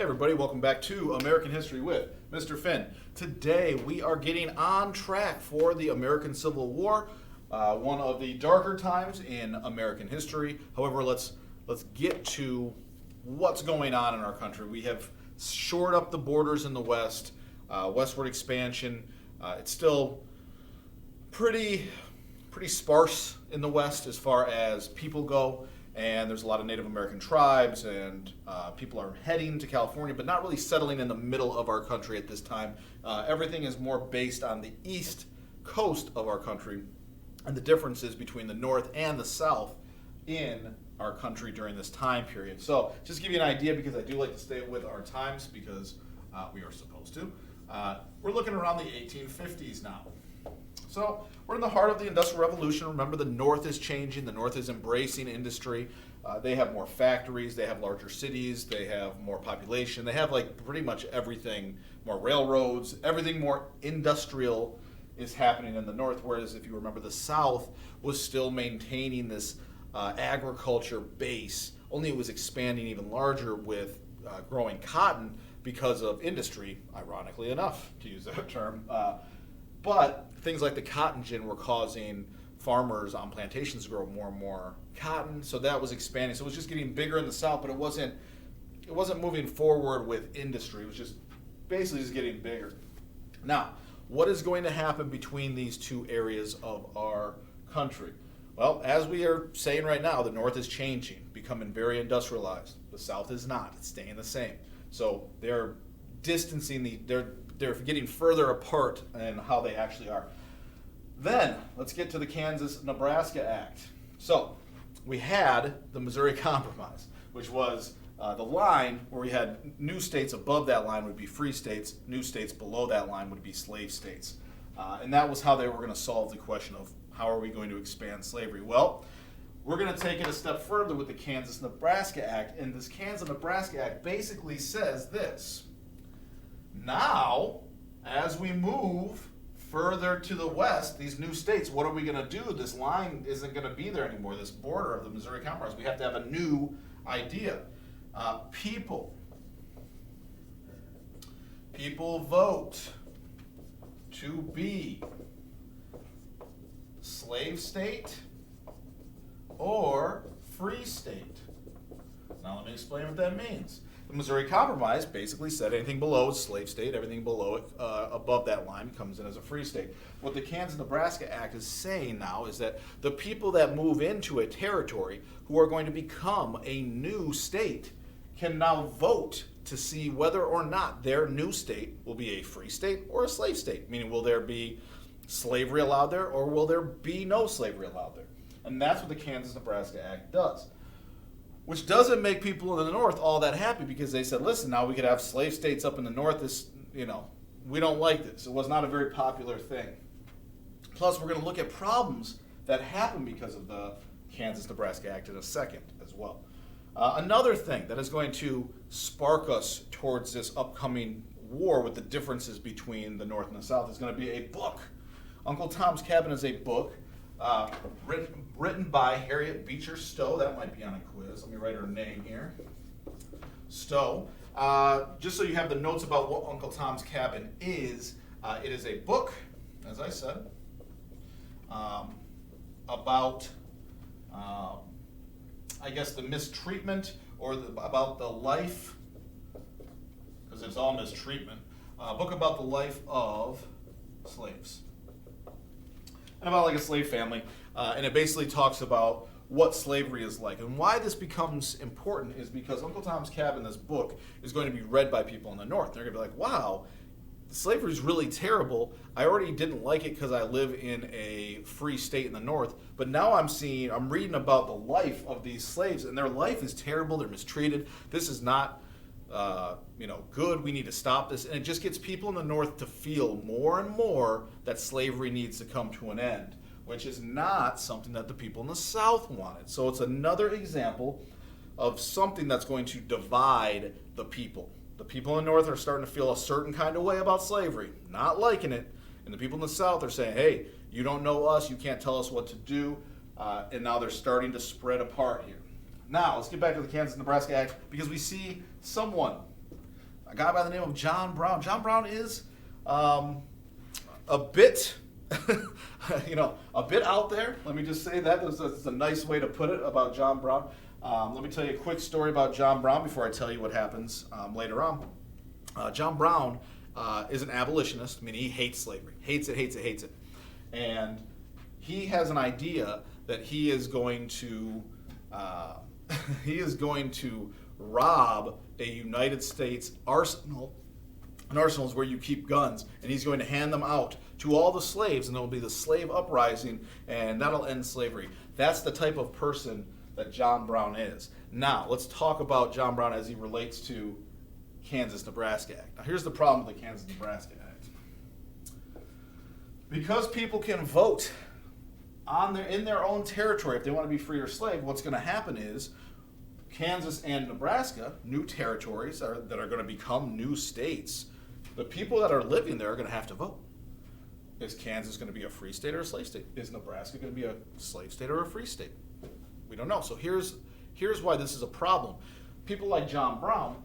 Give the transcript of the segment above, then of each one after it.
Hey everybody, welcome back to American History with Mr. Finn. Today we are getting on track for the American Civil War, one of the darker times in American history. However, let's get to what's going on in our country. We have shored up the borders in the west, westward expansion. It's still pretty sparse in the west as far as people go. And there's a lot of Native American tribes, and people are heading to California, but not really settling in the middle of our country at this time. Everything is more based on the east coast of our country, and the differences between the north and the south in our country during this time period. So just to give you an idea, because I do like to stay with our times, because we are supposed to, we're looking around the 1850s now. So we're in the heart of the Industrial Revolution. Remember, the North is changing. The North is embracing industry. They have more factories. They have larger cities. They have more population. They have like pretty much everything, more railroads. Everything more industrial is happening in the North, whereas if you remember, the South was still maintaining this agriculture base, only it was expanding even larger with growing cotton because of industry, ironically enough, to use that term. But things like the cotton gin were causing farmers on plantations to grow more and more cotton, so that was expanding. So it was just getting bigger in the South, but it wasn't moving forward with industry. It was just basically just getting bigger. Now, what is going to happen between these two areas of our country? Well, as we are saying right now, the North is changing, becoming very industrialized. The South is not. It's staying the same. So they're distancing they're getting further apart in how they actually are. Then, let's get to the KansasNebraska Act. So, we had the Missouri Compromise, which was the line where we had new states above that line would be free states, new states below that line would be slave states. And that was how they were going to solve the question of how are we going to expand slavery. Well, we're going to take it a step further with the KansasNebraska Act, and this KansasNebraska Act basically says this. Now, as we move further to the west, these new states, what are we going to do? This line isn't going to be there anymore, this border of the Missouri Compromise. We have to have a new idea. People vote to be slave state or free state. Now let me explain what that means. The Missouri Compromise basically said anything below is slave state, everything below it, above that line comes in as a free state. What the KansasNebraska Act is saying now is that the people that move into a territory who are going to become a new state can now vote to see whether or not their new state will be a free state or a slave state, meaning will there be slavery allowed there or will there be no slavery allowed there? And that's what the KansasNebraska Act does. Which doesn't make people in the North all that happy, because they said, listen, now we could have slave states up in the North. We don't like this. It was not a very popular thing. Plus, we're going to look at problems that happen because of the KansasNebraska Act in a second as well. Another thing that is going to spark us towards this upcoming war with the differences between the North and the South is going to be a book. Uncle Tom's Cabin is a book written by Harriet Beecher Stowe. That might be on a quiz. Let me write her name here. Stowe. Just so you have the notes about what Uncle Tom's Cabin is, it is a book, as I said, about, I guess, the mistreatment or about the life, because it's all mistreatment, a book about the life of slaves. And about like a slave family, and it basically talks about what slavery is like. And why this becomes important is because Uncle Tom's Cabin, this book, is going to be read by people in the North. They're going to be like, wow, slavery is really terrible. I already didn't like it because I live in a free state in the North, but now I'm reading about the life of these slaves, and their life is terrible. They're mistreated. This is not good. We need to stop this. And it just gets people in the North to feel more and more that slavery needs to come to an end, which is not something that the people in the South wanted. So it's another example of something that's going to divide the people. The people in the North are starting to feel a certain kind of way about slavery, not liking it. And the people in the South are saying, hey, you don't know us, you can't tell us what to do. And now they're starting to spread apart here. Now, let's get back to the KansasNebraska Act, because we see someone a guy by the name of John Brown. John Brown is a bit, a bit out there. Let me just say that. That's a nice way to put it about John Brown. Let me tell you a quick story about John Brown before I tell you what happens later on. John Brown is an abolitionist, meaning he hates slavery. Hates it. And he has an idea that he is going to rob a United States arsenal. An arsenal is where you keep guns, and he's going to hand them out to all the slaves, and there will be the slave uprising, and that'll end slavery. That's the type of person that John Brown is. Now, let's talk about John Brown as he relates to KansasNebraska Act. Now, here's the problem with the KansasNebraska Act. Because people can vote in their own territory if they want to be free or slave, what's going to happen is Kansas and Nebraska, new territories that are going to become new states, the people that are living there are going to have to vote. Is Kansas going to be a free state or a slave state? Is Nebraska going to be a slave state or a free state? We don't know. So here's why this is a problem. People like John Brown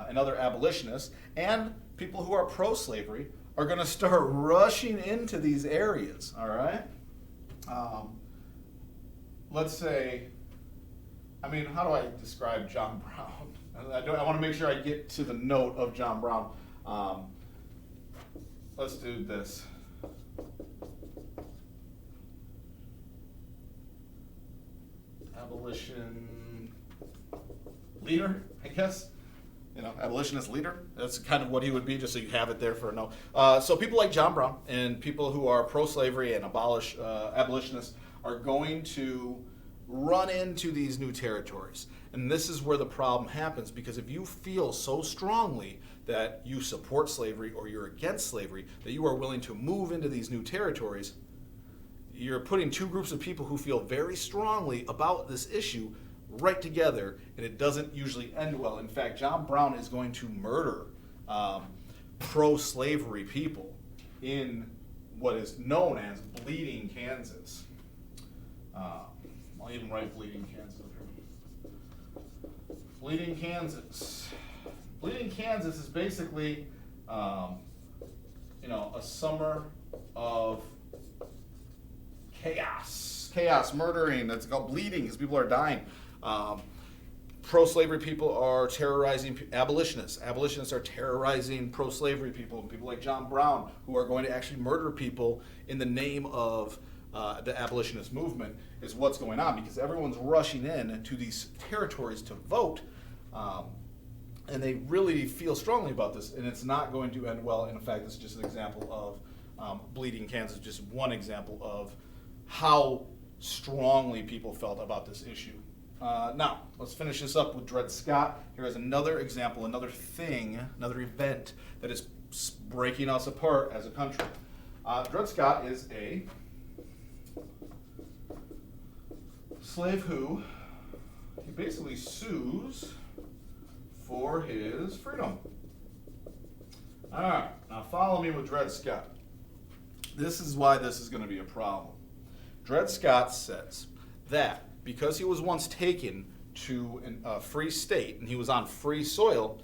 and other abolitionists and people who are pro-slavery are going to start rushing into these areas, all right? Let's say, how do I describe John Brown? I want to make sure I get to the note of John Brown. Let's do this. Abolition leader, I guess. Abolitionist leader. That's kind of what he would be, just so you have it there for a note. So people like John Brown and people who are pro-slavery and abolitionists are going to run into these new territories. And this is where the problem happens, because if you feel so strongly that you support slavery or you're against slavery, that you are willing to move into these new territories, you're putting two groups of people who feel very strongly about this issue right together, and it doesn't usually end well. In fact, John Brown is going to murder pro-slavery people in what is known as Bleeding, Kansas. I'll even write Bleeding, Kansas up here. Bleeding, Kansas. Bleeding, Kansas is basically, a summer of chaos, murdering. That's called bleeding because people are dying. Pro-slavery people are terrorizing abolitionists. Abolitionists are terrorizing pro-slavery people. People like John Brown, who are going to actually murder people in the name of the abolitionist movement, is what's going on, because everyone's rushing in to these territories to vote, and they really feel strongly about this, and it's not going to end well. And in fact, this is just an example of Bleeding Kansas, just one example of how strongly people felt about this issue. Now, let's finish this up with Dred Scott. Here is another example, another event that is breaking us apart as a country. Dred Scott is a slave who he basically sues for his freedom. All right, now follow me with Dred Scott. This is why this is going to be a problem. Dred Scott says that because he was once taken to a free state and he was on free soil,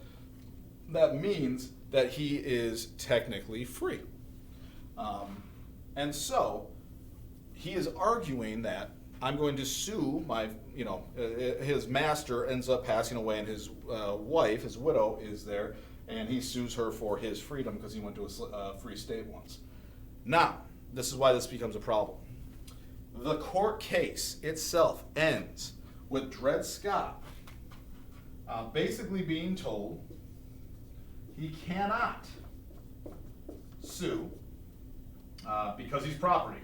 that means that he is technically free. And so he is arguing that I'm going to sue his master ends up passing away, and his wife, his widow, is there, and he sues her for his freedom because he went to a free state once. Now, this is why this becomes a problem. The court case itself ends with Dred Scott basically being told he cannot sue because he's property.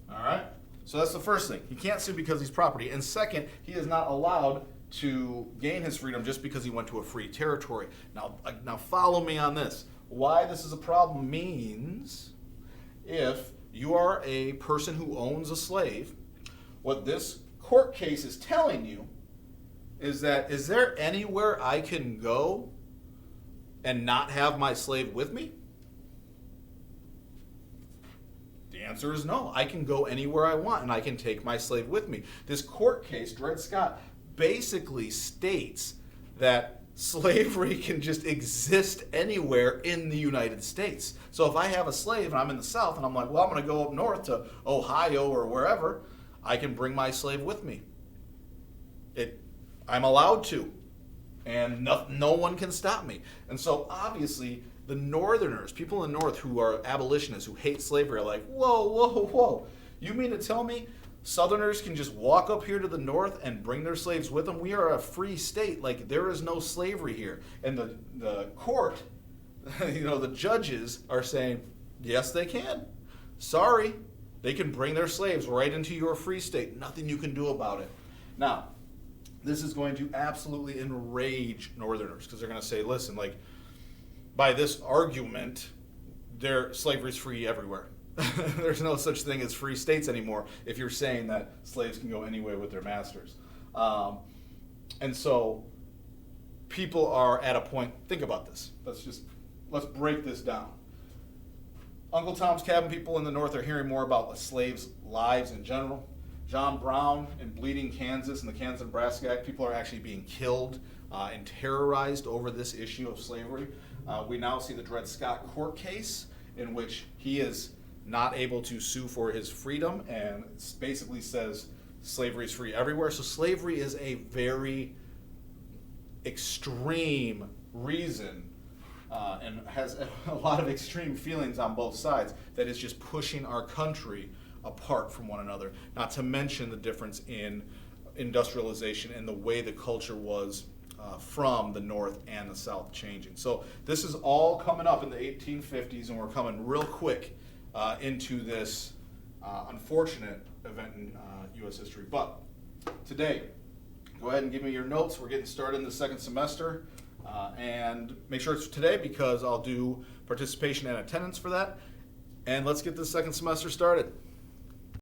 All right? So that's the first thing. He can't sue because he's property. And second, he is not allowed to gain his freedom just because he went to a free territory. Now follow me on this. Why this is a problem means if you are a person who owns a slave, what this court case is telling you is that, is there anywhere I can go and not have my slave with me? The answer is no. I can go anywhere I want and I can take my slave with me. This court case, Dred Scott, basically states that slavery can just exist anywhere in the United States. So if I have a slave and I'm in the South and I'm like, well, I'm going to go up north to Ohio or wherever, I can bring my slave with me. I'm allowed to, and no one can stop me. And so obviously the Northerners, people in the North who are abolitionists, who hate slavery, are like, whoa, whoa, whoa. You mean to tell me Southerners can just walk up here to the North and bring their slaves with them? We are a free state. Like, there is no slavery here. And the court, the judges are saying, yes, they can. Sorry. They can bring their slaves right into your free state. Nothing you can do about it. Now, this is going to absolutely enrage Northerners, because they're going to say, listen, like, by this argument, slavery is free everywhere. There's no such thing as free states anymore if you're saying that slaves can go anywhere with their masters. And so people are at a point, think about this. Let's break this down. Uncle Tom's Cabin people in the North are hearing more about the slaves' lives in general. John Brown in Bleeding, Kansas, and the KansasNebraska Act, people are actually being killed and terrorized over this issue of slavery. We now see the Dred Scott court case in which he is not able to sue for his freedom and basically says slavery is free everywhere. So slavery is a very extreme reason and has a lot of extreme feelings on both sides that is just pushing our country apart from one another, not to mention the difference in industrialization and the way the culture was from the North and the South changing. So this is all coming up in the 1850s, and we're coming real quick into this unfortunate event in U.S. history. But today, go ahead and give me your notes. We're getting started in the second semester. And make sure it's today, because I'll do participation and attendance for that. And let's get the second semester started.